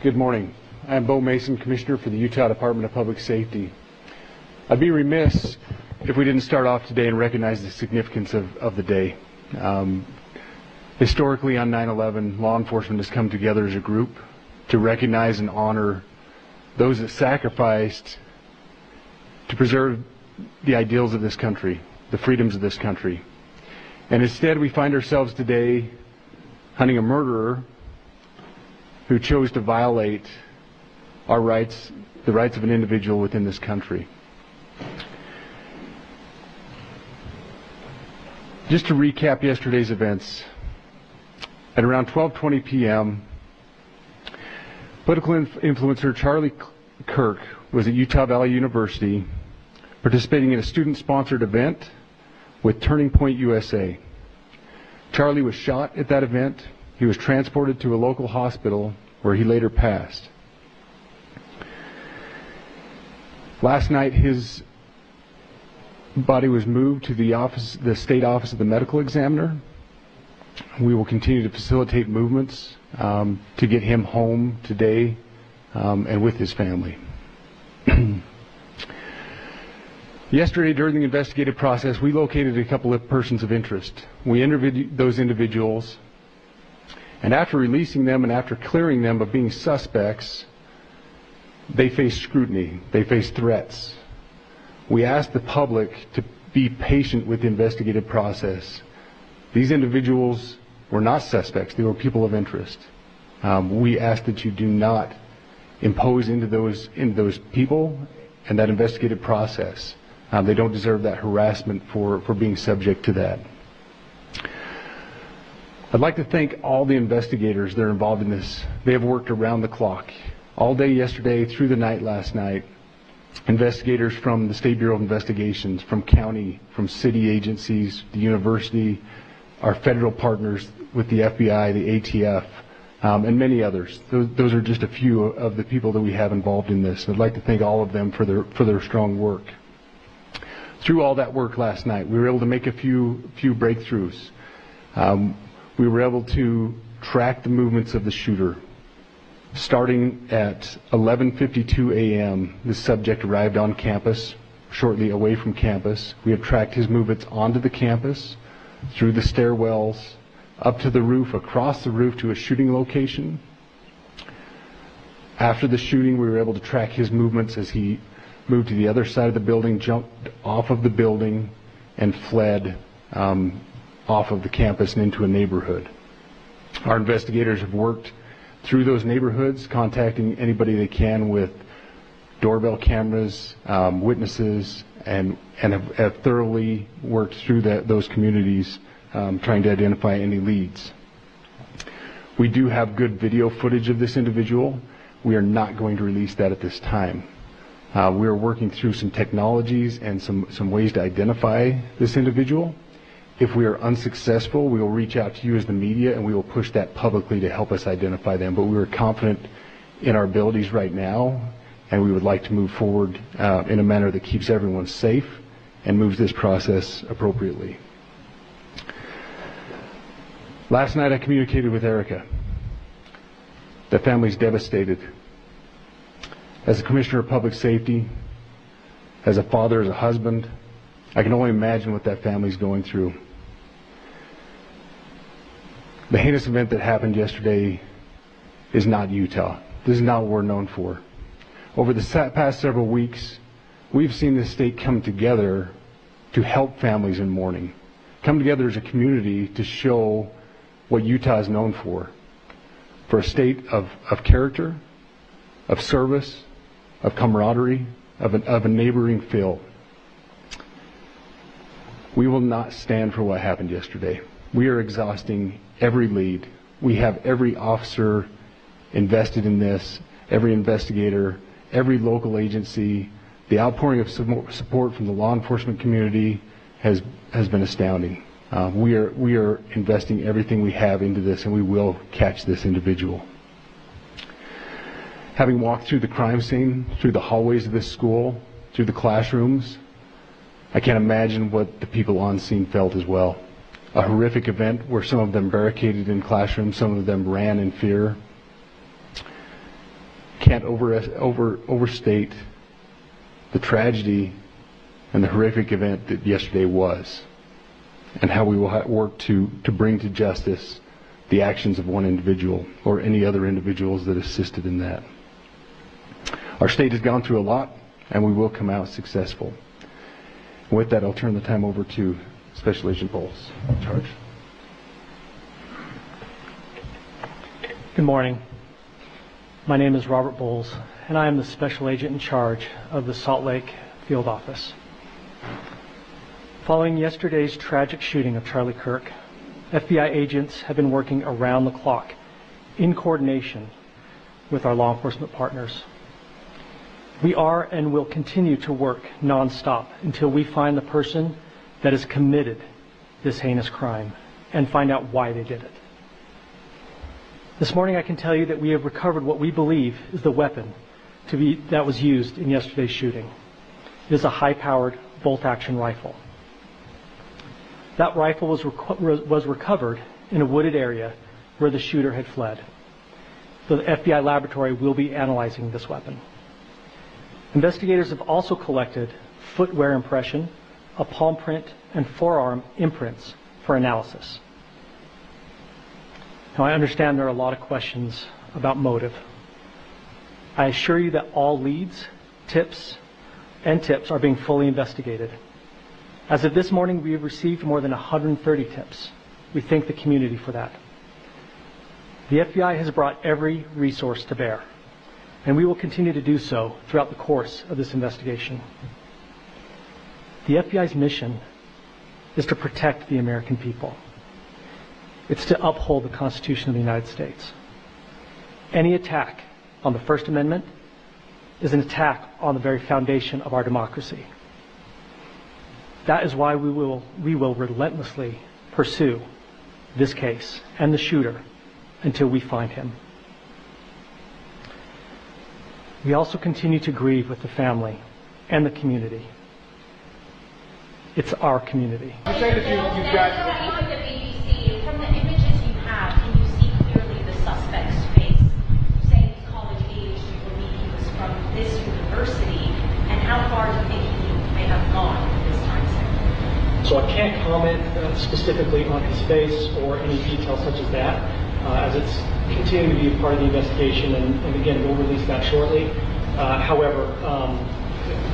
Good morning. I am Bo Mason, Commissioner for the Utah Department of Public Safety. I'd be remiss if we didn't start off today and recognize the significance of the day. Historically, on 9/11, law enforcement has come together as a group to recognize and honor those that sacrificed to preserve the ideals of this country, the freedoms of this country. And instead, we find ourselves today hunting a murderer who chose to violate our rights, the rights of an individual within this country. Just to recap yesterday's events, at around 12:20 p.m., political influencer Charlie Kirk was at Utah Valley University participating in a student-sponsored event with Turning Point USA. Charlie was shot at that event. He was transported to a local hospital where he later passed. Last night, his body was moved to the state office of the medical examiner. We will continue to facilitate movements to get him home today and with his family. Yesterday, during the investigative process, we located a couple of persons of interest. We interviewed those individuals, and after releasing them and after clearing them of being suspects, they face scrutiny, they face threats. We asked the public to be patient with the investigative process. These individuals were not suspects, they were people of interest. We ask that you do not impose into those people and that investigative process. They don't deserve that harassment for being subject to that. I'd like to thank all the investigators that are involved in this. They have worked around the clock. All day yesterday, through the night last night, investigators from the State Bureau of Investigations, from county, from city agencies, the university, our federal partners with the FBI, the ATF, and many others. Those are just a few of the people that we have involved in this. I'd like to thank all of them for their strong work. Through all that work last night, we were able to make a few breakthroughs. We were able to track the movements of the shooter. Starting at 11:52 a.m., the subject arrived on campus, shortly away from campus. We have tracked his movements onto the campus, through the stairwells, up to the roof, across the roof to a shooting location. After the shooting, we were able to track his movements as he moved to the other side of the building, jumped off of the building, and fled off of the campus and into a neighborhood. Our investigators have worked through those neighborhoods, contacting anybody they can with doorbell cameras, witnesses, and have thoroughly worked through those communities, trying to identify any leads. We do have good video footage of this individual. We are not going to release that at this time. We are working through some technologies and some ways to identify this individual. If we are unsuccessful, we will reach out to you as the media and we will push that publicly to help us identify them. But we are confident in our abilities right now, and we would like to move forward in a manner that keeps everyone safe and moves this process appropriately. Last night I communicated with Erica. The family's devastated. As a Commissioner of Public Safety, as a father, as a husband, I can only imagine what that family's going through. The heinous event that happened yesterday is not Utah. This is not what we're known for. Over the past several weeks, we've seen this state come together to help families in mourning, come together as a community to show what Utah is known for a state of character, of service, of camaraderie, of a neighboring feel. We will not stand for what happened yesterday. We are exhausting every lead. We have every officer invested in this, every investigator, every local agency. The outpouring of support from the law enforcement community has been astounding. We are investing everything we have into this, and we will catch this individual. Having walked through the crime scene, through the hallways of this school, through the classrooms, I can't imagine what the people on scene felt as well. A horrific event where some of them barricaded in classrooms, some of them ran in fear. can't overstate the tragedy and the horrific event that yesterday was, and how we will work to bring to justice the actions of one individual or any other individuals that assisted in that. Our state has gone through a lot, and we will come out successful. With that, I'll turn the time over to Special Agent Bowles in charge. Good morning. My name is Robert Bowles, and I am the Special Agent in charge of the Salt Lake Field Office. Following yesterday's tragic shooting of Charlie Kirk, FBI agents have been working around the clock in coordination with our law enforcement partners. We are and will continue to work nonstop until we find the person that has committed this heinous crime and find out why they did it. This morning I can tell you that we have recovered what we believe is the weapon that was used in yesterday's shooting. It is a high-powered bolt-action rifle. That rifle was recovered in a wooded area where the shooter had fled. So the FBI laboratory will be analyzing this weapon. Investigators have also collected footwear impression, a palm print, and forearm imprints for analysis. Now, I understand there are a lot of questions about motive. I assure you that all leads, tips are being fully investigated. As of this morning, we have received more than 130 tips. We thank the community for that. The FBI has brought every resource to bear, and we will continue to do so throughout the course of this investigation. The FBI's mission is to protect the American people. It's to uphold the Constitution of the United States. Any attack on the First Amendment is an attack on the very foundation of our democracy. That is why we will relentlessly pursue this case and the shooter until we find him. We also continue to grieve with the family and the community. It's our community. You say that you've got... the BBC, from the images you have, can you see clearly the suspect's face? You say he's college age, you believe he was from this university, and how far do you think he may have gone in this time span? So I can't comment specifically on his face or any details such as that, as it's continuing to be a part of the investigation, and again, we'll release that shortly. However,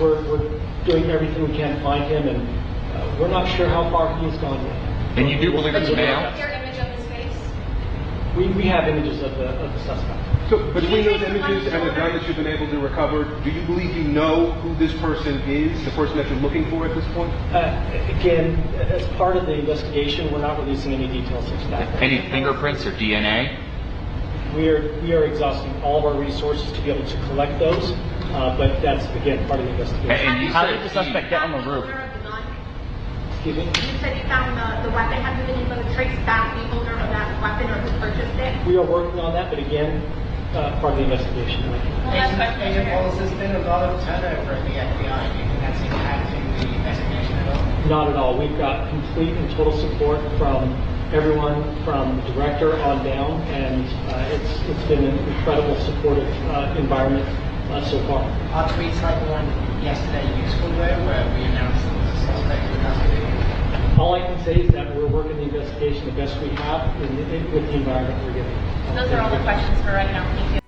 we're doing everything we can to find him, and we're not sure how far he has gone yet. And you do believe it's a male? Is there image of his face? We have images of the suspect. So between those images and the gun that you've been able to recover, do you believe you know who this person is, the person that you're looking for at this point? Again, as part of the investigation, we're not releasing any details such as that. Any fingerprints or DNA? We are exhausting all of our resources to be able to collect those, but that's, again, part of the investigation. And you How said did the suspect get on the roof? Excuse me? You said you found the weapon. Have you been able to trace back the owner of that weapon or who purchased it? We are working on that, but again, part of the investigation. Agent Bowles, has been a lot of turnover at the FBI. Do you think that's impacting the investigation at all? Not at all. We've got complete and total support from everyone, from the director on down, and it's been an incredible supportive environment so far. Are tweets like the one yesterday useful though, where we announced that the suspect was custody? All I can say is that we're working the investigation the best we have with the environment we're given. Those are all the questions for right now. Thank you.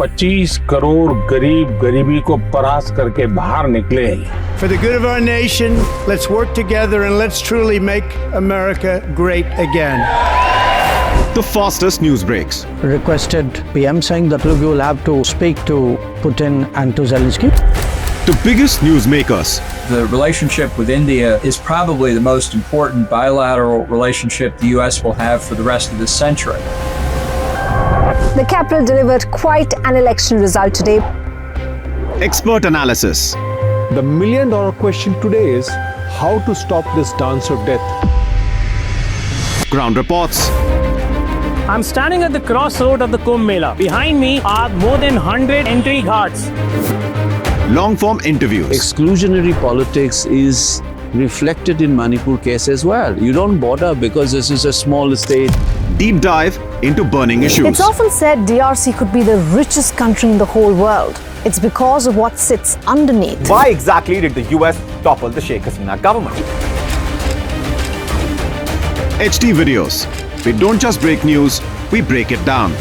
$25 crore गरीब गरीबी को परास्त करके बाहर निकले। For the good of our nation, let's work together and let's truly make America great again. The fastest news breaks. Requested PM saying that look, you will have to speak to Putin and to Zelensky. to biggest newsmakers. The relationship with India is probably the most important bilateral relationship the U.S. will have for the rest of this century. The capital delivered quite an election result today. Expert analysis. The million-dollar question today is how to stop this dance of death. Ground reports. I'm standing at the crossroad of the Kumbh Mela. Behind me are more than 100 entry ghats. Long-form interviews. Exclusionary politics is reflected in Manipur case as well. You don't bother because this is a small state. Deep dive into burning issues. It's often said DRC could be the richest country in the whole world. It's because of what sits underneath. Why exactly did the US topple the Sheikh Hasina government? HT videos. We don't just break news, we break it down.